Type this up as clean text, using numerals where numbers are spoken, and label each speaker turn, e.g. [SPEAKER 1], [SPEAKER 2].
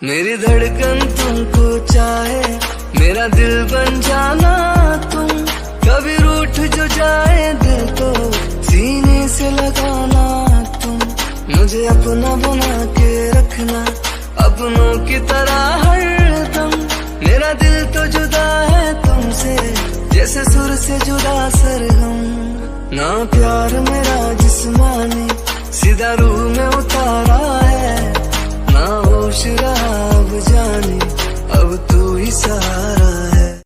[SPEAKER 1] मेरी धड़कन तुमको चाहे, मेरा दिल बन जाना तुम। कभी रूठ जो जाए दिल तो सीने से लगाना तुम। मुझे अपना बना के रखना अपनों की तरह हरदम। मेरा दिल तो जुदा है तुमसे जैसे सुर से जुदा सरगम। ना प्यार मेरा जिस्मानी सीधा रूह